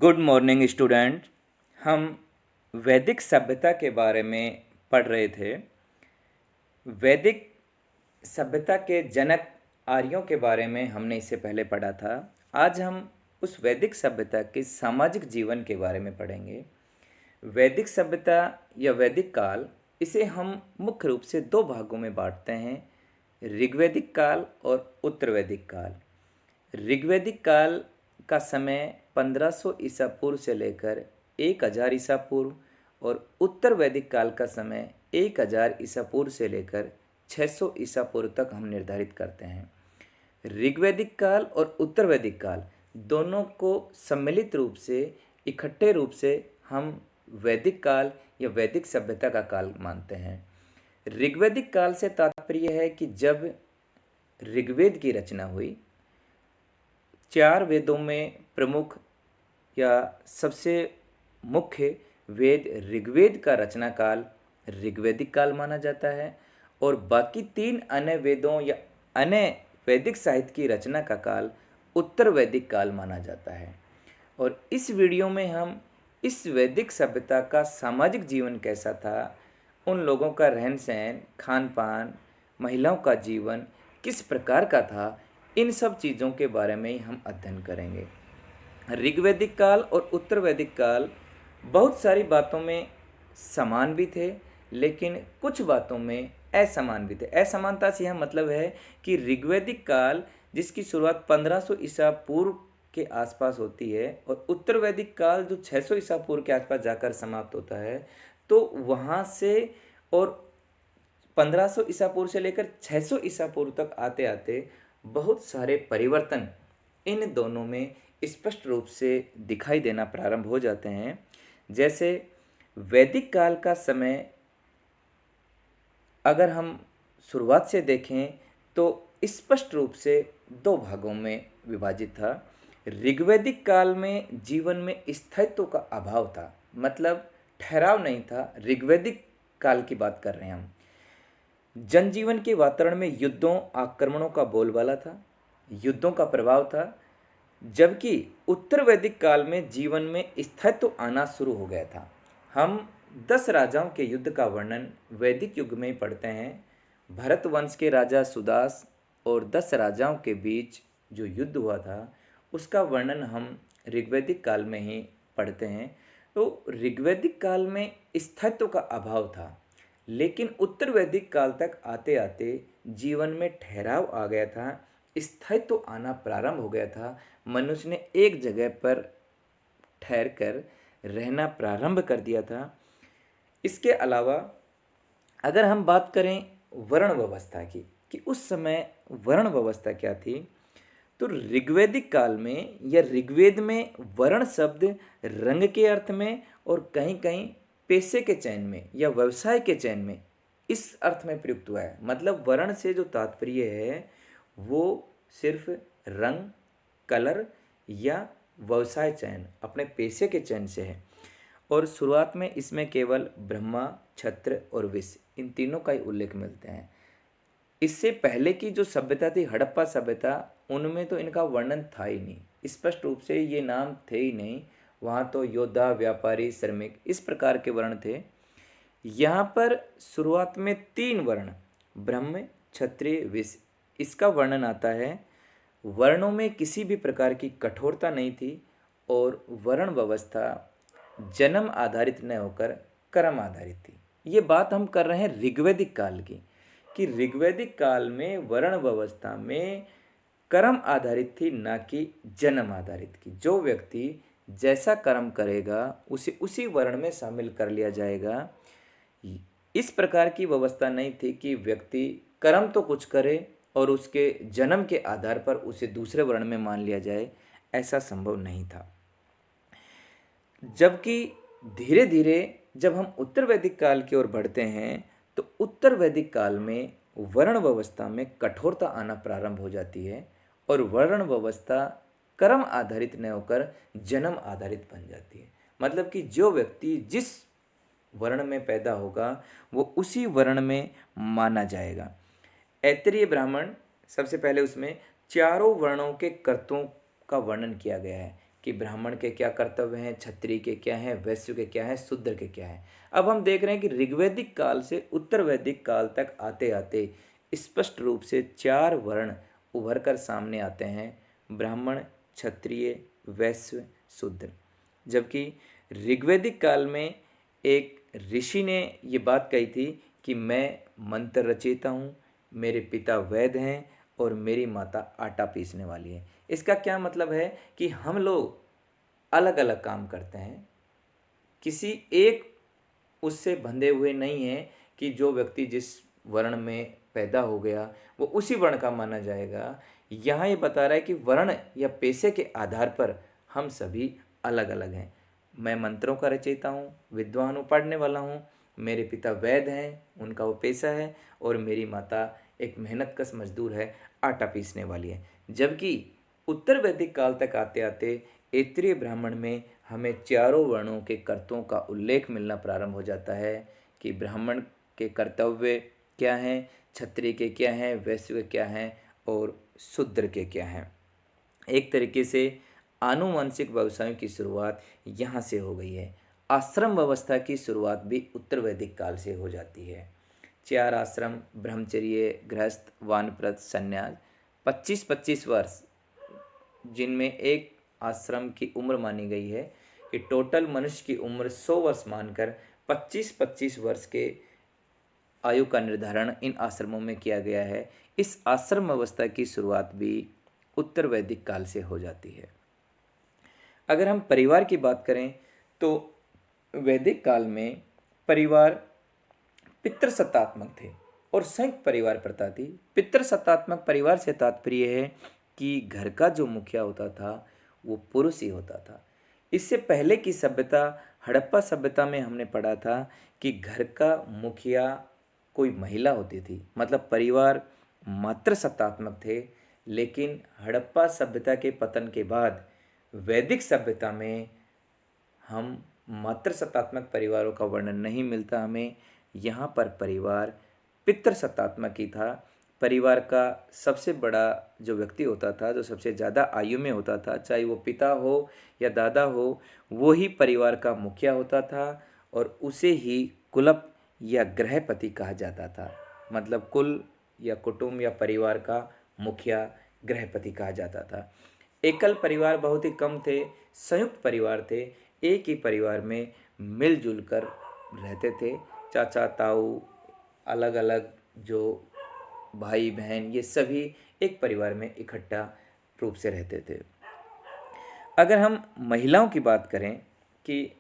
Good morning student. हम वैदिक सभ्यता के बारे में पढ़ रहे थे। वैदिक सभ्यता के जनक आर्यों के बारे में हमने इससे पहले पढ़ा था। आज हम उस वैदिक सभ्यता के सामाजिक जीवन के बारे में पढ़ेंगे। वैदिक सभ्यता या वैदिक काल, इसे हम मुख्य रूप से दो भागों में बांटते हैं, ऋग्वैदिक काल और उत्तर वैदिक काल। ऋग्वैदिक काल का समय 1500 ईसा पूर्व से लेकर 1000 ईसा पूर्व और उत्तर वैदिक काल का समय 1000 ईसा पूर्व से लेकर 600 ईसा पूर्व तक हम निर्धारित करते हैं। ऋग्वैदिक काल और उत्तर वैदिक काल दोनों को सम्मिलित रूप से, इकट्ठे रूप से हम वैदिक काल या वैदिक सभ्यता का काल मानते हैं। ऋग्वैदिक काल से तात्पर्य है कि जब ऋग्वेद की रचना हुई। 4 वेदों में प्रमुख या सबसे मुख्य वेद ऋग्वेद का रचना काल ऋग्वैदिक काल माना जाता है और बाकी 3 अन्य वेदों या अन्य वैदिक साहित्य की रचना का काल उत्तर वैदिक काल माना जाता है। और इस वीडियो में हम इस वैदिक सभ्यता का सामाजिक जीवन कैसा था, उन लोगों का रहन सहन, खान पान, महिलाओं का जीवन किस प्रकार का था, इन सब चीज़ों के बारे में ही हम अध्ययन करेंगे। ऋग्वैदिक काल और उत्तर वैदिक काल बहुत सारी बातों में समान भी थे, लेकिन कुछ बातों में असमान भी थे। असमानता से यह मतलब है कि ऋग्वैदिक काल जिसकी शुरुआत 1500 ईसा पूर्व के आसपास होती है और उत्तर वैदिक काल जो 600 ईसा पूर्व के आसपास जाकर समाप्त होता है, तो वहाँ से और 1500 ईसा पूर्व से लेकर 600 ईसा पूर्व तक आते आते बहुत सारे परिवर्तन इन दोनों में स्पष्ट रूप से दिखाई देना प्रारंभ हो जाते हैं। जैसे वैदिक काल का समय अगर हम शुरुआत से देखें तो स्पष्ट रूप से 2 भागों में विभाजित था। ऋग्वैदिक काल में जीवन में स्थायित्व का अभाव था, मतलब ठहराव नहीं था। ऋग्वैदिक काल की बात कर रहे हैं हम। जनजीवन के वातावरण में युद्धों, आक्रमणों का बोलबाला था, युद्धों का प्रभाव था, जबकि उत्तर वैदिक काल में जीवन में स्थायित्व आना शुरू हो गया था। हम 10 राजाओं के युद्ध का वर्णन वैदिक युग में पढ़ते हैं। भरत वंश के राजा सुदास और 10 राजाओं के बीच जो युद्ध हुआ था, उसका वर्णन हम ऋग्वैदिक काल में ही पढ़ते हैं। तो ऋग्वैदिक काल में स्थायित्व का अभाव था, लेकिन उत्तर वैदिक काल तक आते आते जीवन में ठहराव आ गया था, स्थायित्व आना प्रारंभ हो गया था। मनुष्य ने एक जगह पर ठहर कर रहना प्रारंभ कर दिया था। इसके अलावा अगर हम बात करें वर्ण व्यवस्था की कि उस समय वर्ण व्यवस्था क्या थी, तो ऋग्वैदिक काल में या ऋग्वेद में वर्ण शब्द रंग के अर्थ में और कहीं कहीं पेशे के चयन में या व्यवसाय के चयन में इस अर्थ में प्रयुक्त हुआ है। मतलब वर्ण से जो तात्पर्य है वो सिर्फ रंग, कलर या व्यवसाय चयन, अपने पेशे के चयन से है। और शुरुआत में इसमें केवल ब्रह्मा, क्षत्र और वैश्य, इन तीनों का ही उल्लेख मिलते हैं। इससे पहले की जो सभ्यता थी, हड़प्पा सभ्यता, उनमें तो इनका वर्णन था ही नहीं, स्पष्ट रूप से ये नाम थे ही नहीं। वहाँ तो योद्धा, व्यापारी, श्रमिक, इस प्रकार के वर्ण थे। यहाँ पर शुरुआत में 3 वर्ण, ब्रह्म, क्षत्रिय, वैश्य, इसका वर्णन आता है। वर्णों में किसी भी प्रकार की कठोरता नहीं थी और वर्ण व्यवस्था जन्म आधारित न होकर कर्म आधारित थी। ये बात हम कर रहे हैं ऋग्वैदिक काल की, कि ऋग्वैदिक काल में वर्ण व्यवस्था में कर्म आधारित थी, ना कि जन्म आधारित की। जो व्यक्ति जैसा कर्म करेगा उसे उसी वर्ण में शामिल कर लिया जाएगा। इस प्रकार की व्यवस्था नहीं थी कि व्यक्ति कर्म तो कुछ करे और उसके जन्म के आधार पर उसे दूसरे वर्ण में मान लिया जाए, ऐसा संभव नहीं था। जबकि धीरे धीरे जब हम उत्तर वैदिक काल की ओर बढ़ते हैं तो उत्तर वैदिक काल में वर्ण व्यवस्था में कठोरता आना प्रारंभ हो जाती है और वर्ण व्यवस्था कर्म आधारित न होकर जन्म आधारित बन जाती है। मतलब कि जो व्यक्ति जिस वर्ण में पैदा होगा वो उसी वर्ण में माना जाएगा। ऐतरेय ब्राह्मण, सबसे पहले उसमें चारों वर्णों के कर्तों का वर्णन किया गया है कि ब्राह्मण के क्या कर्तव्य हैं, क्षत्रिय के क्या हैं, वैश्य के क्या हैं, शूद्र के क्या हैं। अब हम देख रहे हैं कि ऋग्वैदिक काल से उत्तर वैदिक काल तक आते आते स्पष्ट रूप से चार वर्ण उभर कर सामने आते हैं: ब्राह्मण, क्षत्रिय, वैश्य, शूद्र। जबकि ऋग्वैदिक काल में एक ऋषि ने ये बात कही थी कि मैं मंत्र रचयिता हूँ, मेरे पिता वैद्य हैं और मेरी माता आटा पीसने वाली है। इसका क्या मतलब है कि हम लोग अलग अलग काम करते हैं, किसी एक उससे बंधे हुए नहीं हैं कि जो व्यक्ति जिस वर्ण में पैदा हो गया वो उसी वर्ण का माना जाएगा। यहाँ ये बता रहा है कि वर्ण या पेशे के आधार पर हम सभी अलग अलग हैं। मैं मंत्रों का रचयिता हूँ, विद्वान हूँ, पढ़ने वाला हूँ, मेरे पिता वैद्य हैं, उनका वो पेशा है, और मेरी माता एक मेहनतकश मजदूर है, आटा पीसने वाली है। जबकि उत्तर वैदिक काल तक आते आते ऐत्रेय ब्राह्मण में हमें चारों वर्णों के कर्तव्यों का उल्लेख मिलना प्रारंभ हो जाता है कि ब्राह्मण के कर्तव्य क्या हैं, क्षत्रिय के क्या हैं, वैश्य के क्या हैं और शूद्र के क्या हैं। एक तरीके से आनुवंशिक व्यवसायों की शुरुआत यहाँ से हो गई है। आश्रम व्यवस्था की शुरुआत भी उत्तर वैदिक काल से हो जाती है। चार आश्रम, ब्रह्मचर्य, गृहस्थ, वानप्रस्थ, संन्यास, 25-25 वर्ष, जिनमें एक आश्रम की उम्र मानी गई है कि टोटल मनुष्य की उम्र 100 वर्ष मानकर 25-25 वर्ष के आयु का निर्धारण इन आश्रमों में किया गया है। इस आश्रम व्यवस्था की शुरुआत भी उत्तर वैदिक काल से हो जाती है। अगर हम परिवार की बात करें तो वैदिक काल में परिवार पितृसत्तात्मक थे और संयुक्त परिवार प्रथा थी। पितृसत्तात्मक परिवार से तात्पर्य है कि घर का जो मुखिया होता था वो पुरुष ही होता था। इससे पहले की सभ्यता, हड़प्पा सभ्यता में हमने पढ़ा था कि घर का मुखिया कोई महिला होती थी, मतलब परिवार मातृसत्तात्मक थे। लेकिन हड़प्पा सभ्यता के पतन के बाद वैदिक सभ्यता में हम मातृसत्तात्मक परिवारों का वर्णन नहीं मिलता हमें। यहाँ पर परिवार पितृसत्तात्मक ही था। परिवार का सबसे बड़ा जो व्यक्ति होता था, जो सबसे ज़्यादा आयु में होता था, चाहे वो पिता हो या दादा हो, वो ही परिवार का मुखिया होता था और उसे ही कुलप या गृहपति कहा जाता था। मतलब कुल या कुटुंब या परिवार का मुखिया गृहपति कहा जाता था। एकल परिवार बहुत ही कम थे, संयुक्त परिवार थे। एक ही परिवार में मिलजुल कर रहते थे। चाचा ताऊ, अलग अलग जो भाई बहन, ये सभी एक परिवार में इकट्ठा रूप से रहते थे। अगर हम महिलाओं की बात करें कि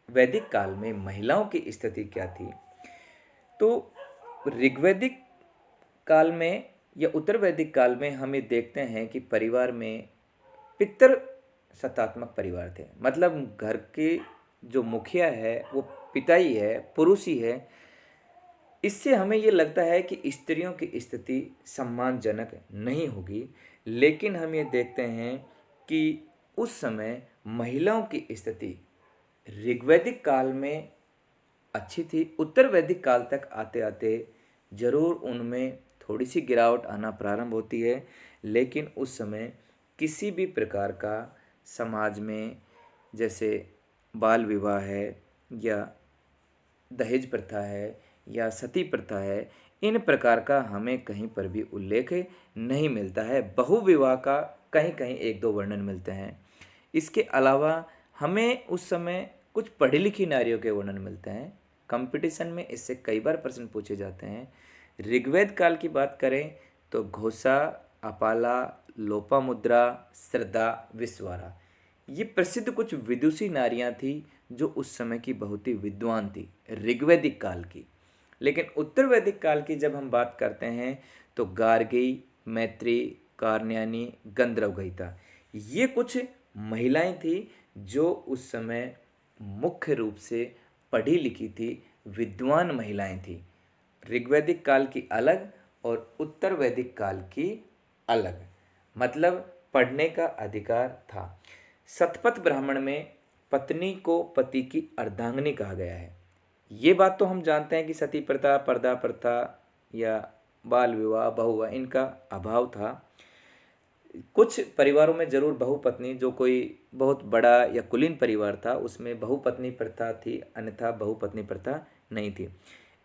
वैदिक काल में महिलाओं की स्थिति क्या थी, तो ऋग्वैदिक काल में या उत्तर वैदिक काल में हम ये देखते हैं कि परिवार में पितृ सत्तात्मक परिवार थे। मतलब घर के जो मुखिया है वो पिता ही है, पुरुष ही है। इससे हमें ये लगता है कि स्त्रियों की स्थिति सम्मानजनक नहीं होगी। लेकिन हम ये देखते हैं कि उस समय महिलाओं की स्थिति ऋग्वैदिक काल में अच्छी थी। उत्तर वैदिक काल तक आते आते जरूर उनमें थोड़ी सी गिरावट आना प्रारंभ होती है। लेकिन उस समय किसी भी प्रकार का समाज में, जैसे बाल विवाह है या दहेज प्रथा है या सती प्रथा है, इन प्रकार का हमें कहीं पर भी उल्लेख नहीं मिलता है। बहुविवाह का कहीं कहीं एक दो वर्णन मिलते हैं। इसके अलावा हमें उस समय कुछ पढ़ी लिखी नारियों के वर्णन मिलते हैं। कंपटीशन में इससे कई बार प्रश्न पूछे जाते हैं। ऋग्वेद काल की बात करें तो घोषा, अपाला, लोपामुद्रा, श्रद्धा, विश्वारा, ये प्रसिद्ध कुछ विदुषी नारियां थी जो उस समय की बहुत ही विद्वान थी, ऋग्वैदिक काल की। लेकिन उत्तर वैदिक काल की जब हम बात करते हैं तो गार्गी, मैत्री, कारण्यानी, गंधर्वगयिता, ये कुछ महिलाएं थी जो उस समय मुख्य रूप से पढ़ी लिखी थी, विद्वान महिलाएं थी। ऋग्वैदिक काल की अलग और उत्तर वैदिक काल की अलग, मतलब पढ़ने का अधिकार था। शतपथ ब्राह्मण में पत्नी को पति की अर्धांगिनी कहा गया है। ये बात तो हम जानते हैं कि सती प्रथा, पर्दा प्रथा या बाल विवाह, बहुविवाह, इनका अभाव था। कुछ परिवारों में ज़रूर बहुपत्नी, जो कोई बहुत बड़ा या कुलीन परिवार था उसमें बहुपत्नी प्रथा थी, अन्यथा बहुपत्नी प्रथा नहीं थी।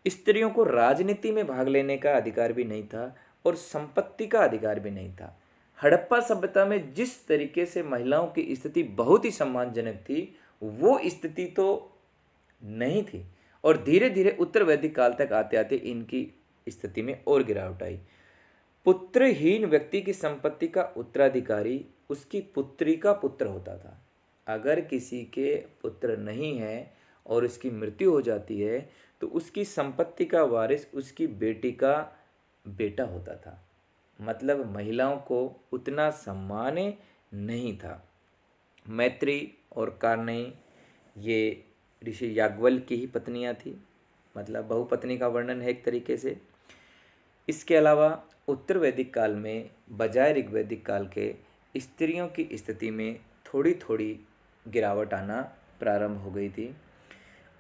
स्त्रियों को राजनीति में भाग लेने का अधिकार भी नहीं था और संपत्ति का अधिकार भी नहीं था। हड़प्पा सभ्यता में जिस तरीके से महिलाओं की स्थिति बहुत ही सम्मानजनक थी, वो स्थिति तो नहीं थी। और धीरे धीरे उत्तर वैदिक काल तक आते आते इनकी स्थिति में और गिरावट आई। पुत्रहीन व्यक्ति की संपत्ति का उत्तराधिकारी उसकी पुत्री का पुत्र होता था। अगर किसी के पुत्र नहीं है और उसकी मृत्यु हो जाती है तो उसकी संपत्ति का वारिस उसकी बेटी का बेटा होता था। मतलब महिलाओं को उतना सम्मान नहीं था। मैत्री और कारनेयी ये ऋषि याज्ञवल्क्य की ही पत्नियां थी। मतलब बहुपत्नी का वर्णन है एक तरीके से। इसके अलावा उत्तर वैदिक काल में बजाय ऋग्वैदिक काल के स्त्रियों की स्थिति में थोड़ी थोड़ी गिरावट आना प्रारंभ हो गई थी।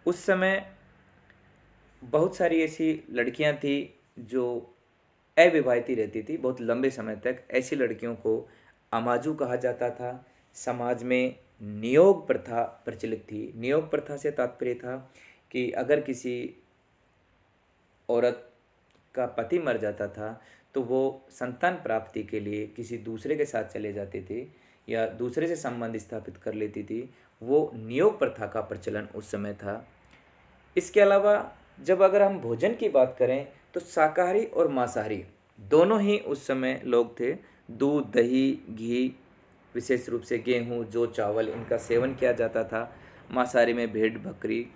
उस समय बहुत सारी ऐसी लड़कियां थी जो अविवाहित ही रहती थी बहुत लंबे समय तक। ऐसी लड़कियों को अमाजू कहा जाता था। समाज में नियोग प्रथा प्रचलित थी। नियोग प्रथा से तात्पर्य था कि अगर किसी औरत का पति मर जाता था तो वो संतान प्राप्ति के लिए किसी दूसरे के साथ चले जाती थी या दूसरे से संबंध स्थापित कर लेती थी। वो नियोग प्रथा का प्रचलन उस समय था। इसके अलावा जब अगर हम भोजन की बात करें तो शाकाहारी और मांसाहारी दोनों ही उस समय लोग थे। दूध, दही, घी, विशेष रूप से गेहूँ, जौ, चावल इनका सेवन किया जाता था। मांसाहारी में भेड़, बकरी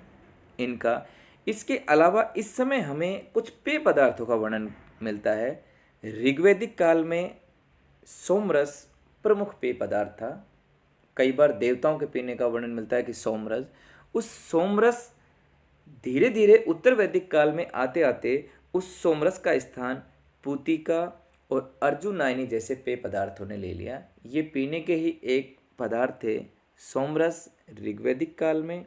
इनका। इसके अलावा इस समय हमें कुछ पेय पदार्थों का वर्णन मिलता है। ऋग्वैदिक काल में सोमरस प्रमुख पेय पदार्थ था। कई बार देवताओं के पीने का वर्णन मिलता है कि सोमरस। उस सोमरस धीरे धीरे उत्तर वैदिक काल में आते आते उस सोमरस का स्थान पूतिका और अर्जुनाइनी जैसे पेय पदार्थों ने ले लिया। ये पीने के ही एक पदार्थ थे। सोमरस ऋग्वैदिक काल में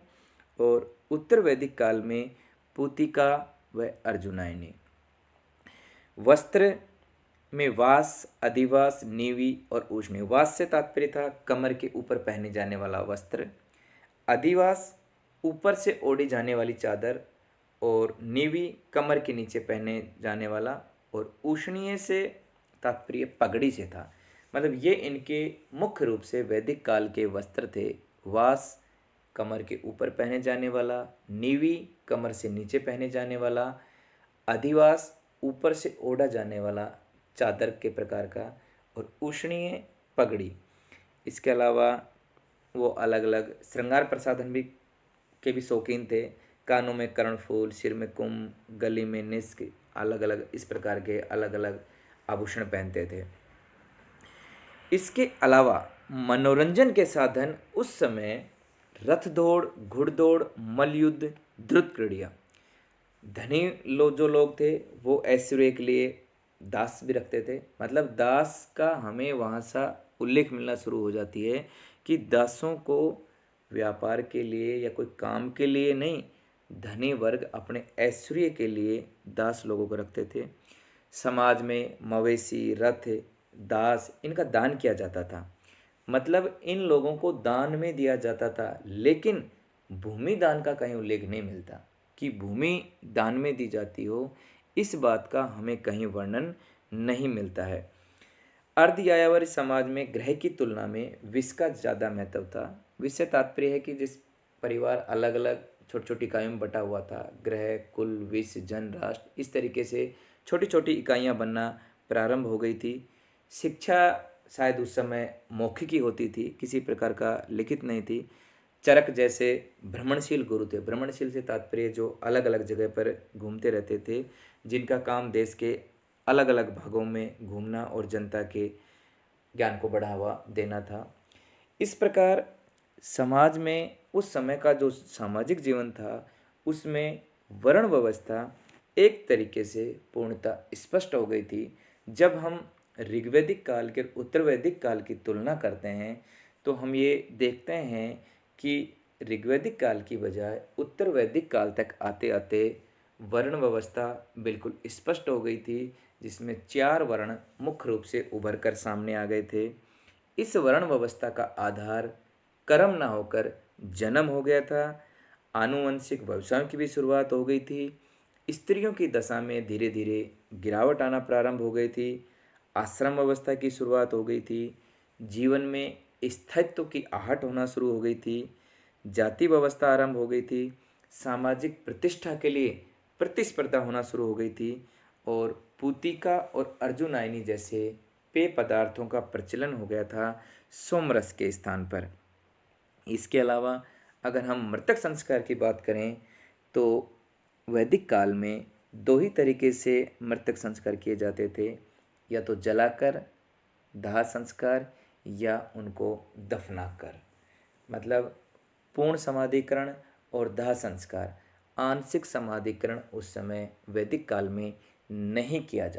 और उत्तर वैदिक काल में पूतिका व अर्जुनाइनी। वस्त्र में वास, अधिवास, नीवी और उष्णी। वास से तात्पर्य था कमर के ऊपर पहने जाने वाला वस्त्र। अधिवास ऊपर से ओढ़ी जाने वाली चादर और नीवी कमर के नीचे पहने जाने वाला। और उष्णीय से तात्पर्य पगड़ी से था। मतलब ये इनके मुख्य रूप से वैदिक काल के वस्त्र थे। वास कमर के ऊपर पहने जाने वाला, नीवी कमर से नीचे पहने जाने वाला, अधिवास ऊपर से ओढ़ा जाने वाला चादर के प्रकार का, और उष्णीय पगड़ी। इसके अलावा वो अलग अलग श्रृंगार प्रसाधन भी के भी शौकीन थे। कानों में कर्णफूल, सिर में कुंभ, गली में निस्क, अलग अलग इस प्रकार के अलग अलग आभूषण पहनते थे। इसके अलावा मनोरंजन के साधन उस समय रथ दौड़, घुड़दौड़, मल्लयुद्ध, द्रुत क्रीड़ा। धनी जो लोग थे वो ऐश्वर्य के लिए दास भी रखते थे। मतलब दास का हमें वहाँ सा उल्लेख मिलना शुरू हो जाती है कि दासों को व्यापार के लिए या कोई काम के लिए नहीं, धनी वर्ग अपने ऐश्वर्य के लिए दास लोगों को रखते थे। समाज में मवेशी, रथ, दास इनका दान किया जाता था। मतलब इन लोगों को दान में दिया जाता था। लेकिन भूमि दान का कहीं उल्लेख नहीं मिलता कि भूमि दान में दी जाती हो। इस बात का हमें कहीं वर्णन नहीं मिलता है। अर्ध यायावरी समाज में ग्रह की तुलना में विष का ज़्यादा महत्व था। विष से तात्पर्य है कि जिस परिवार अलग अलग छोटी छोटी इकाइयों में बटा हुआ था, ग्रह, कुल, विष, जन, राष्ट्र, इस तरीके से छोटी छोटी इकाइयाँ बनना प्रारंभ हो गई थी। शिक्षा शायद उस समय मौखिक ही होती थी, किसी प्रकार का लिखित नहीं थी। चरक जैसे भ्रमणशील गुरु थे। भ्रमणशील से तात्पर्य जो अलग अलग जगह पर घूमते रहते थे, जिनका काम देश के अलग अलग भागों में घूमना और जनता के ज्ञान को बढ़ावा देना था। इस प्रकार समाज में उस समय का जो सामाजिक जीवन था उसमें वर्ण व्यवस्था एक तरीके से पूर्णतः स्पष्ट हो गई थी। जब हम ऋग्वैदिक काल के उत्तर वैदिक काल की तुलना करते हैं तो हम ये देखते हैं कि ऋग्वैदिक काल की बजाय उत्तर वैदिक काल तक आते आते वर्ण व्यवस्था बिल्कुल स्पष्ट हो गई थी। जिसमें 4 वर्ण मुख्य रूप से उभर कर सामने आ गए थे। इस वर्ण व्यवस्था का आधार कर्म ना होकर जन्म हो गया था। आनुवंशिक व्यवसायों की भी शुरुआत हो गई थी। स्त्रियों की दशा में धीरे धीरे गिरावट आना प्रारंभ हो गई थी। आश्रम व्यवस्था की शुरुआत हो गई थी। जीवन में स्थायित्व की आहट होना शुरू हो गई थी। जाति व्यवस्था आरंभ हो गई थी। सामाजिक प्रतिष्ठा के लिए प्रतिस्पर्धा होना शुरू हो गई थी और पूतिका और अर्जुनाइनी जैसे पेय पदार्थों का प्रचलन हो गया था सोमरस के स्थान पर। इसके अलावा अगर हम मृतक संस्कार की बात करें तो वैदिक काल में दो ही तरीके से मृतक संस्कार किए जाते थे, या तो जलाकर दाह संस्कार या उनको दफनाकर। मतलब पूर्ण समाधिकरण और दाह संस्कार, आंशिक समाधिकरण उस समय वैदिक काल में नहीं किया जाता।